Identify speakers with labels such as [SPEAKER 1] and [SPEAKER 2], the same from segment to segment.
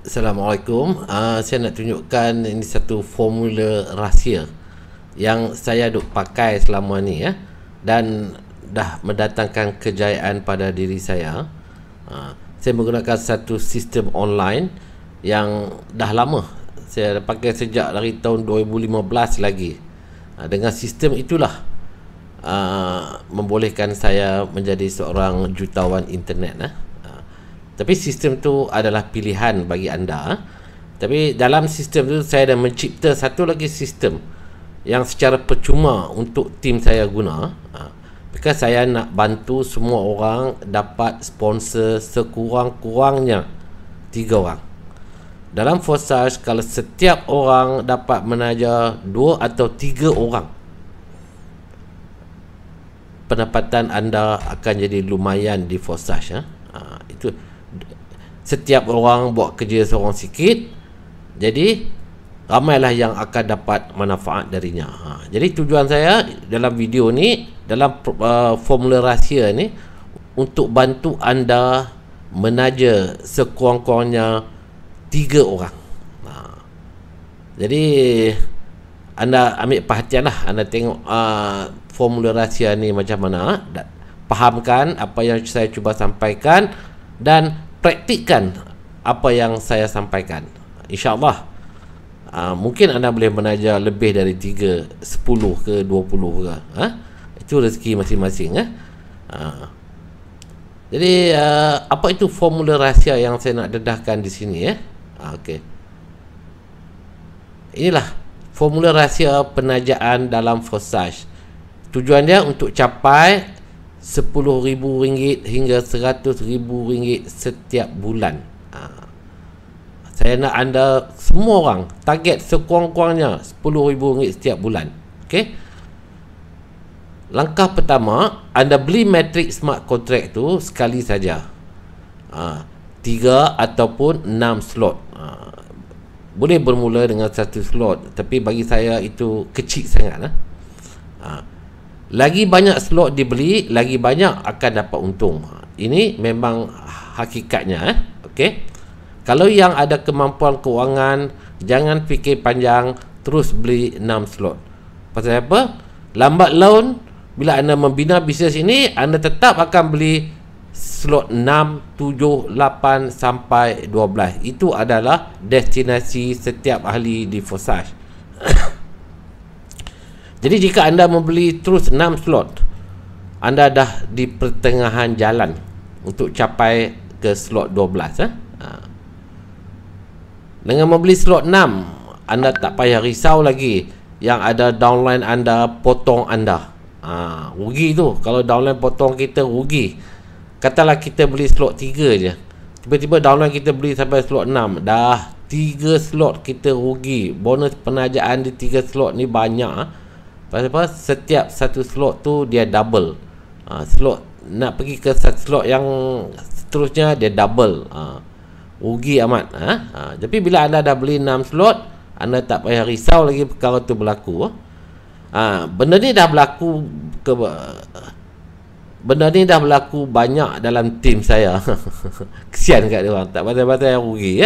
[SPEAKER 1] Assalamualaikum. Saya nak tunjukkan ini satu formula rahsia yang saya duk pakai selama ni dan dah mendatangkan kejayaan pada diri saya. Saya menggunakan satu sistem online yang dah lama. Saya dah pakai sejak dari tahun 2015 lagi. Dengan sistem itulah membolehkan saya menjadi seorang jutawan internet. Tapi sistem tu adalah pilihan bagi anda. Tapi dalam sistem tu saya dah mencipta satu lagi sistem yang secara percuma untuk tim saya guna. Because saya nak bantu semua orang dapat sponsor sekurang-kurangnya 3 orang. Dalam Forsage, kalau setiap orang dapat menaja 2 atau 3 orang, pendapatan anda akan jadi lumayan di Forsage. Itu setiap orang buat kerja seorang sikit, jadi ramailah yang akan dapat manfaat darinya. Jadi tujuan saya dalam video ni, dalam formula rahsia ni, untuk bantu anda menaja sekurang-kurangnya 3 orang. Jadi anda ambil perhatian lah, anda tengok formula rahsia ni macam mana, fahamkan apa yang saya cuba sampaikan dan praktikkan apa yang saya sampaikan. InsyaAllah mungkin anda boleh menaja lebih dari 3, 10 ke 20 ke. Itu rezeki masing-masing. Jadi apa itu formula rahsia yang saya nak dedahkan di sini okey. Inilah formula rahsia penajaan dalam Forsage. Tujuan dia untuk capai RM10,000 hingga RM100,000 setiap bulan. Saya nak anda semua orang target sekurang-kurangnya RM10,000 setiap bulan. Okey. Langkah pertama, anda beli Matrix Smart Contract tu sekali saja. 3 ataupun 6 slot. Boleh bermula dengan 1 slot, tapi bagi saya itu kecil sangat. Lagi banyak slot dibeli, lagi banyak akan dapat untung. Ini memang hakikatnya. Okey. Kalau yang ada kemampuan kewangan, jangan fikir panjang, terus beli 6 slot. Pasal apa? Lambat laun, bila anda membina bisnes ini, anda tetap akan beli slot 6, 7, 8 sampai 12. Itu adalah destinasi setiap ahli di Forsage. Jadi jika anda membeli terus 6 slot, anda dah di pertengahan jalan untuk capai ke slot 12. Dengan membeli slot 6, anda tak payah risau lagi yang ada downline anda potong anda. Rugi tu. Kalau downline potong kita, rugi. Katalah kita beli slot 3 je, tiba-tiba downline kita beli sampai slot 6, dah 3 slot kita rugi. Bonus penajaan di 3 slot ni banyak. Pasal setiap satu slot tu dia double. Slot nak pergi ke slot yang seterusnya dia double. Rugi amat. Tapi bila anda dah beli 6 slot, anda tak payah risau lagi perkara tu berlaku. Benda ni dah berlaku banyak dalam tim saya. Kesian kat dia orang, tak pasal-pasal yang rugi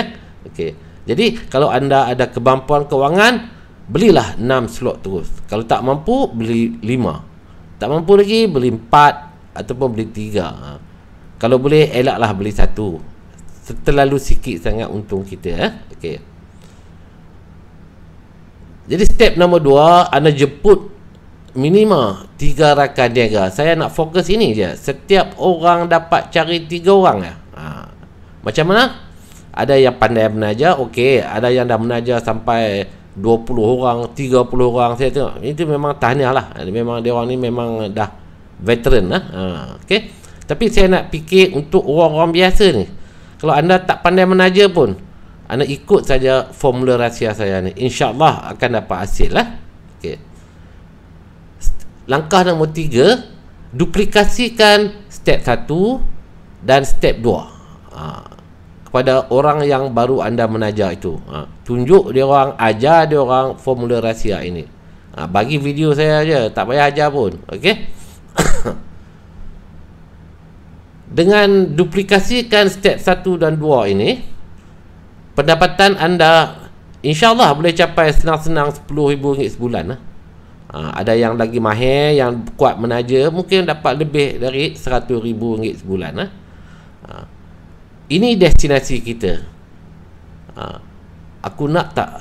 [SPEAKER 1] Okey. Jadi kalau anda ada kemampuan kewangan, belilah 6 slot terus. Kalau tak mampu, beli 5. Tak mampu lagi, beli 4 ataupun beli 3. Kalau boleh, elaklah beli 1. Terlalu sikit sangat untung kita. Okey. Jadi step nombor 2, anda jemput minima 3 rakan niaga. Saya nak fokus ini je. Setiap orang dapat cari 3 orang Macam mana? Ada yang pandai menaja, okey. Ada yang dah menaja sampai 20 orang, 30 orang. Saya tengok itu memang tahniah lah. Memang dia orang ni memang dah veteran okey. Tapi saya nak fikir untuk orang-orang biasa ni. Kalau anda tak pandai menaja pun, anda ikut saja formula rahsia saya ni, InsyaAllah akan dapat hasil okey. Langkah nombor 3, duplikasikan step 1 dan step 2 kepada orang yang baru anda menaja itu. Tunjuk dia orang, ajar dia orang formula rahsia ini. Bagi video saya aja, tak payah ajar pun. Okey. Dengan duplikasikan step 1 dan 2 ini, pendapatan anda insyaAllah boleh capai senang-senang RM10,000 sebulan lah. Ada yang lagi mahir, yang kuat menaja, mungkin dapat lebih dari RM100,000 sebulan lah. Ini destinasi kita. Aku nak tak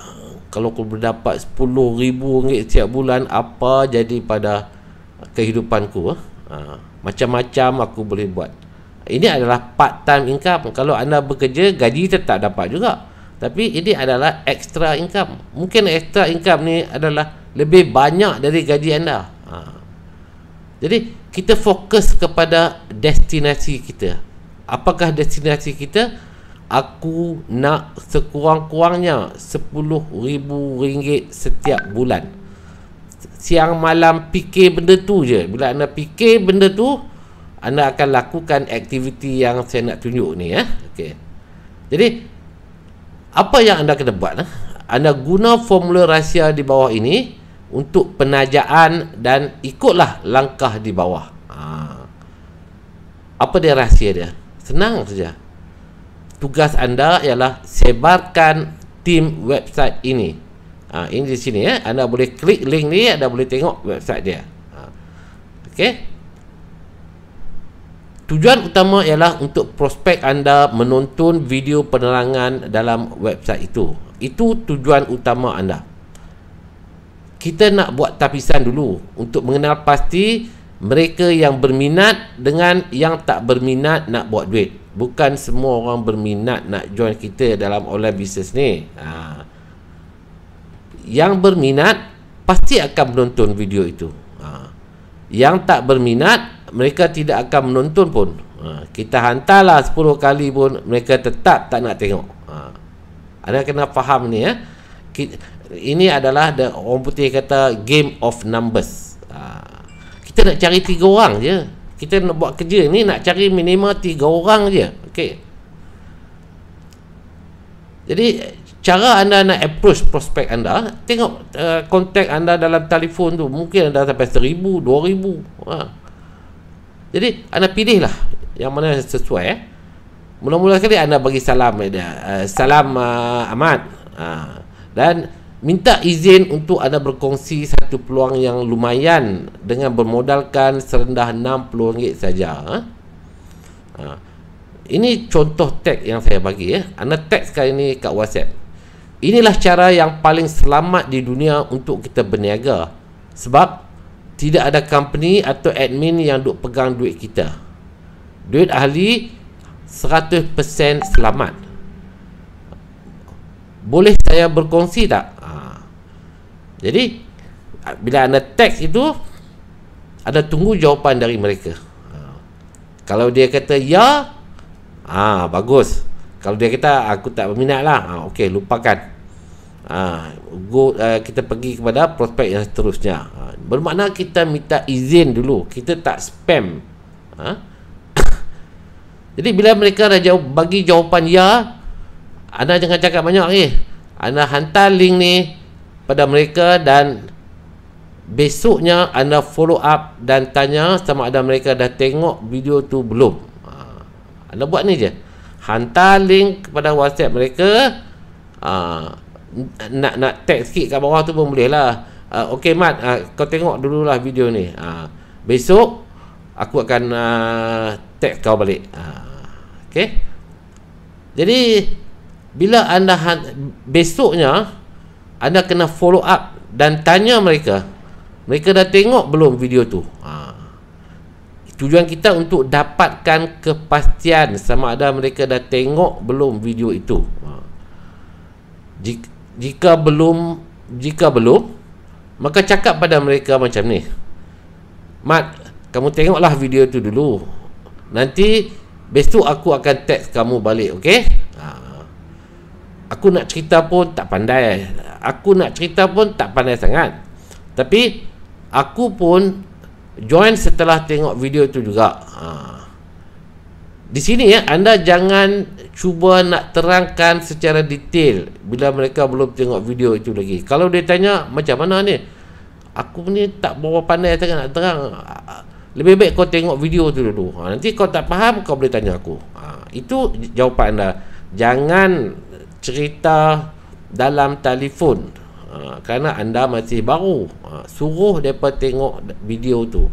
[SPEAKER 1] kalau aku berdapat RM10,000 setiap bulan, apa jadi pada kehidupanku? Macam-macam aku boleh buat. Ini adalah part time income. Kalau anda bekerja, gaji tetap dapat juga, tapi ini adalah extra income. Mungkin extra income ni adalah lebih banyak dari gaji anda. Jadi kita fokus kepada destinasi kita. Apakah destinasi kita? Aku nak sekurang-kurangnya RM10,000 setiap bulan. Siang malam fikir benda tu je. Bila anda fikir benda tu, anda akan lakukan aktiviti yang saya nak tunjuk ni. Okay. Jadi apa yang anda kena buat? Anda guna formula rahsia di bawah ini untuk penajaan dan ikutlah langkah di bawah. Apa dia rahsia dia? Senang saja. Tugas anda ialah sebarkan tim website ini. Ini di sini anda boleh klik link ni, anda boleh tengok website dia. Okey. Tujuan utama ialah untuk prospek anda menonton video penerangan dalam website itu. Itu tujuan utama anda. Kita nak buat tapisan dulu untuk mengenal pasti mereka yang berminat dengan yang tak berminat nak buat duit. Bukan semua orang berminat nak join kita dalam online business ni. Yang berminat pasti akan menonton video itu. Yang tak berminat, mereka tidak akan menonton pun. Kita hantarlah 10 kali pun, mereka tetap tak nak tengok. Anda kena faham ni. Ini adalah orang putih kata game of numbers. Kita nak cari 3 orang je. Kita nak buat kerja ni nak cari minimal 3 orang je. Okey. Jadi cara anda nak approach prospek anda, tengok kontak anda dalam telefon tu, mungkin anda sampai 1,000, 2,000. Jadi anda pilihlah yang mana sesuai. Mula-mula sekali anda bagi salam dia. Salam Ahmad. Dan minta izin untuk anda berkongsi satu peluang yang lumayan dengan bermodalkan serendah RM60 saja. Ini contoh tag yang saya bagi. Anda tag sekali ni kat WhatsApp. Inilah cara yang paling selamat di dunia untuk kita berniaga. Sebab tidak ada company atau admin yang duk pegang duit kita. Duit ahli 100% selamat. Boleh saya berkongsi tak? Jadi bila anda teks itu, anda tunggu jawapan dari mereka. Kalau dia kata ya, bagus. Kalau dia kata aku tak berminat lah, okey, lupakan. Kita pergi kepada prospek yang seterusnya. Bermakna kita minta izin dulu, kita tak spam. Jadi bila mereka dah bagi jawapan ya, anda jangan cakap banyak lagi. Anda hantar link ni pada mereka dan besoknya anda follow up dan tanya sama ada mereka dah tengok video tu belum. Anda buat ni je. Hantar link kepada WhatsApp mereka. Nak tag sikit kat bawah tu pun boleh lah. Okey Mat, kau tengok dululah video ni. Besok aku akan tag kau balik. Okey. Jadi bila anda besoknya anda kena follow up dan tanya mereka dah tengok belum video tu. Tujuan kita untuk dapatkan kepastian sama ada mereka dah tengok belum video itu. Jika belum, maka cakap pada mereka macam ni. Mat, kamu tengoklah video tu dulu. Nanti besok aku akan text kamu balik, okey? Aku nak cerita pun tak pandai. Sangat. Tapi aku pun join setelah tengok video tu juga. Di sini anda jangan cuba nak terangkan secara detail bila mereka belum tengok video itu lagi. Kalau dia tanya macam mana ni, aku ni tak berapa pandai sangat nak terang. Lebih baik kau tengok video tu dulu. Nanti kau tak faham, kau boleh tanya aku. Itu jawapan anda. Jangan cerita dalam telefon, kerana anda masih baru. Suruh mereka tengok video tu.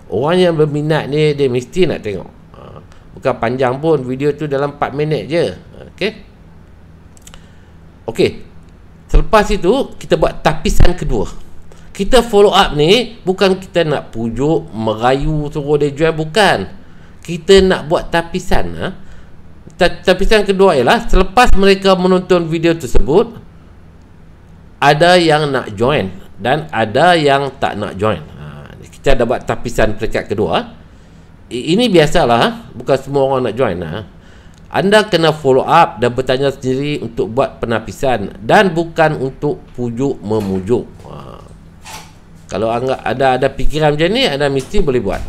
[SPEAKER 1] Orang yang berminat ni, dia mesti nak tengok. Bukan panjang pun, video tu dalam 4 minit je. Okey. Selepas itu, kita buat tapisan kedua. Kita follow up ni, bukan kita nak pujuk, merayu, suruh dia jual, bukan. Kita nak buat tapisan. Tapisan kedua ialah, selepas mereka menonton video tersebut, ada yang nak join dan ada yang tak nak join. Kita dah buat tapisan peringkat kedua. Ini biasalah, bukan semua orang nak join. Anda kena follow up dan bertanya sendiri untuk buat penapisan, dan bukan untuk pujuk memujuk. Kalau ada fikiran macam ni, anda mesti boleh buat.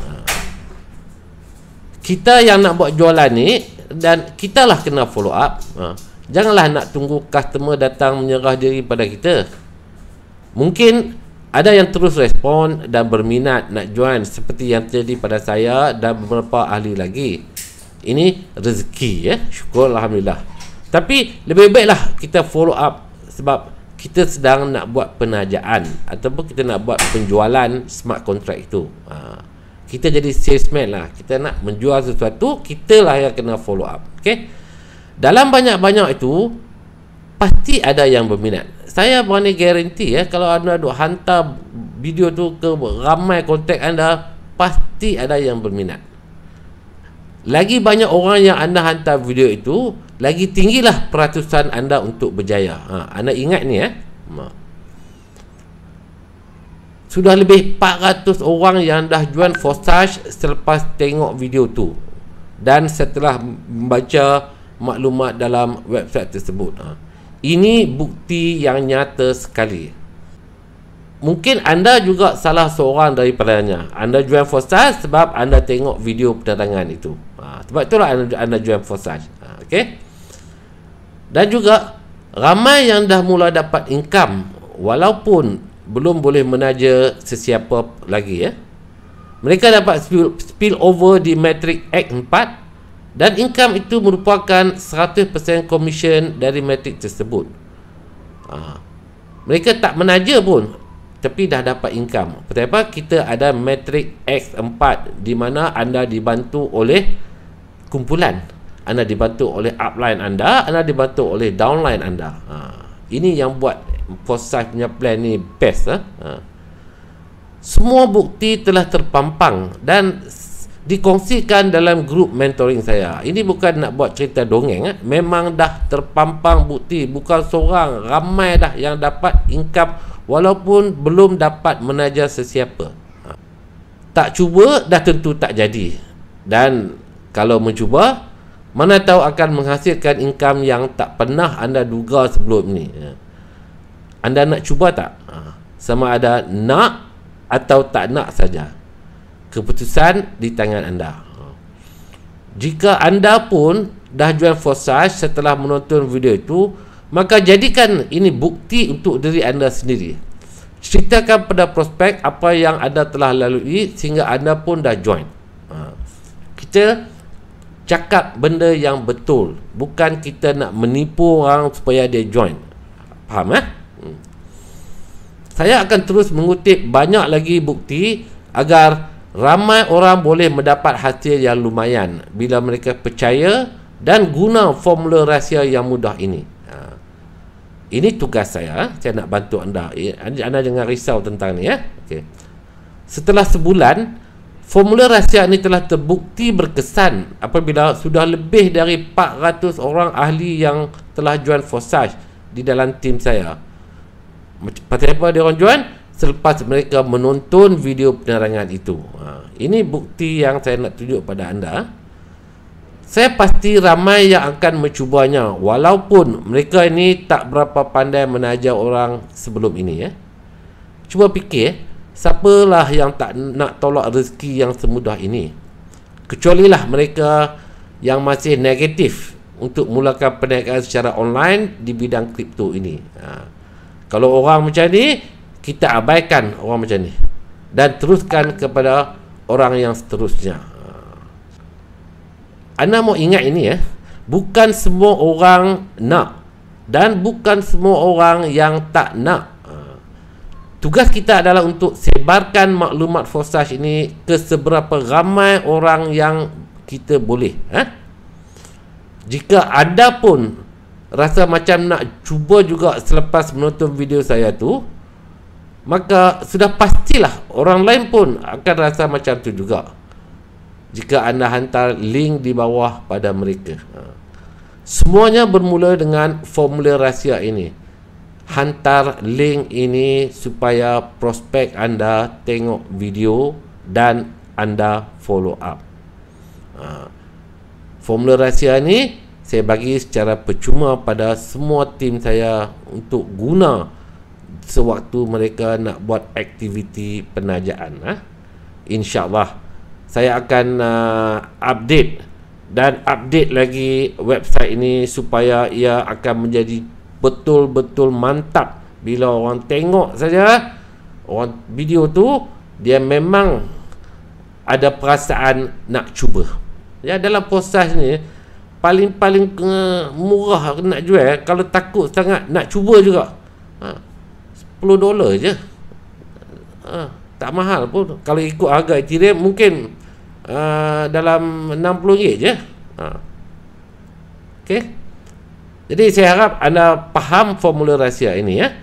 [SPEAKER 1] Kita yang nak buat jualan ni, dan kita lah kena follow up. Janganlah nak tunggu customer datang menyerah diri pada kita. Mungkin ada yang terus respon dan berminat nak join, seperti yang terjadi pada saya dan beberapa ahli lagi. Ini rezeki, ya. Syukur, alhamdulillah. Tapi lebih baiklah kita follow up, sebab kita sedang nak buat penajaan ataupun kita nak buat penjualan smart contract itu. Kita jadi salesman lah. Kita nak menjual sesuatu, kita lah yang kena follow up. Okay? Dalam banyak-banyak itu, pasti ada yang berminat. Saya berani garanti, ya, kalau anda duk hantar video tu ke ramai kontak anda, pasti ada yang berminat. Lagi banyak orang yang anda hantar video itu, lagi tinggilah peratusan anda untuk berjaya. Anda ingat ni, ya. Sudah lebih 400 orang yang dah join Forsage selepas tengok video tu dan setelah membaca maklumat dalam website tersebut. Ini bukti yang nyata sekali. Mungkin anda juga salah seorang daripadanya. Anda join Forsage sebab anda tengok video penerangan itu. Sebab itulah anda join Forsage. Okay? Dan juga ramai yang dah mula dapat income walaupun belum boleh menaja sesiapa lagi, ya. Mereka dapat spill over di Matrix X4, dan income itu merupakan 100% commission dari Matrix tersebut. Mereka tak menaja pun, tapi dah dapat income. Pertama, kita ada Matrix X4 di mana anda dibantu oleh kumpulan, anda dibantu oleh upline anda dibantu oleh downline anda. Ini yang buat Forsage punya plan ni best. Semua bukti telah terpampang dan dikongsikan dalam grup mentoring saya. Ini bukan nak buat cerita dongeng, memang dah terpampang bukti. Bukan seorang, ramai dah yang dapat income walaupun belum dapat menaja sesiapa. Tak cuba dah tentu tak jadi. Dan kalau mencuba, mana tahu akan menghasilkan income yang tak pernah anda duga sebelum ni. Anda nak cuba tak? Sama ada nak atau tak nak saja. Keputusan di tangan anda. Jika anda pun dah join Forsage setelah menonton video itu, maka jadikan ini bukti untuk diri anda sendiri. Ceritakan pada prospek apa yang anda telah lalui sehingga anda pun dah join. Kita cakap benda yang betul, bukan kita nak menipu orang supaya dia join. Faham, Saya akan terus mengutip banyak lagi bukti agar ramai orang boleh mendapat hasil yang lumayan bila mereka percaya dan guna formula rahsia yang mudah ini. Ini tugas saya nak bantu anda. Anda jangan risau tentang ni, ya. Okay. Setelah sebulan, formula rahsia ini telah terbukti berkesan apabila sudah lebih dari 400 orang ahli yang telah join Forsage di dalam tim saya. Pasal apa dia orang join? Selepas mereka menonton video penerangan itu. Ini bukti yang saya nak tunjuk pada anda. Saya pasti ramai yang akan mencubanya walaupun mereka ini tak berapa pandai menaja orang sebelum ini, ya. Cuba fikir, siapalah yang tak nak tolak rezeki yang semudah ini? Kecualilah mereka yang masih negatif untuk mulakan perniagaan secara online di bidang kripto ini. Kalau orang macam ni, kita abaikan orang macam ni dan teruskan kepada orang yang seterusnya. Anda mau ingat ini, ya. Bukan semua orang nak, dan bukan semua orang yang tak nak. Tugas kita adalah untuk sebarkan maklumat Forsage ini ke seberapa ramai orang yang kita boleh. Jika anda pun rasa macam nak cuba juga selepas menonton video saya tu, maka sudah pastilah orang lain pun akan rasa macam tu juga jika anda hantar link di bawah pada mereka. Semuanya bermula dengan formula rahsia ini. Hantar link ini supaya prospek anda tengok video dan anda follow up. Formula rahsia ni saya bagi secara percuma pada semua tim saya untuk guna sewaktu mereka nak buat aktiviti penajaan. InsyaAllah saya akan update dan update lagi website ini supaya ia akan menjadi betul-betul mantap. Bila orang tengok saja orang video tu, dia memang ada perasaan nak cuba. Ya, dalam proses ni paling-paling murah nak jual, kalau takut sangat nak cuba juga, $10 je. Tak mahal pun. Kalau ikut harga Ethereum mungkin dalam RM60 je. Okey. Jadi saya harap anda faham formula rahsia ini, ya.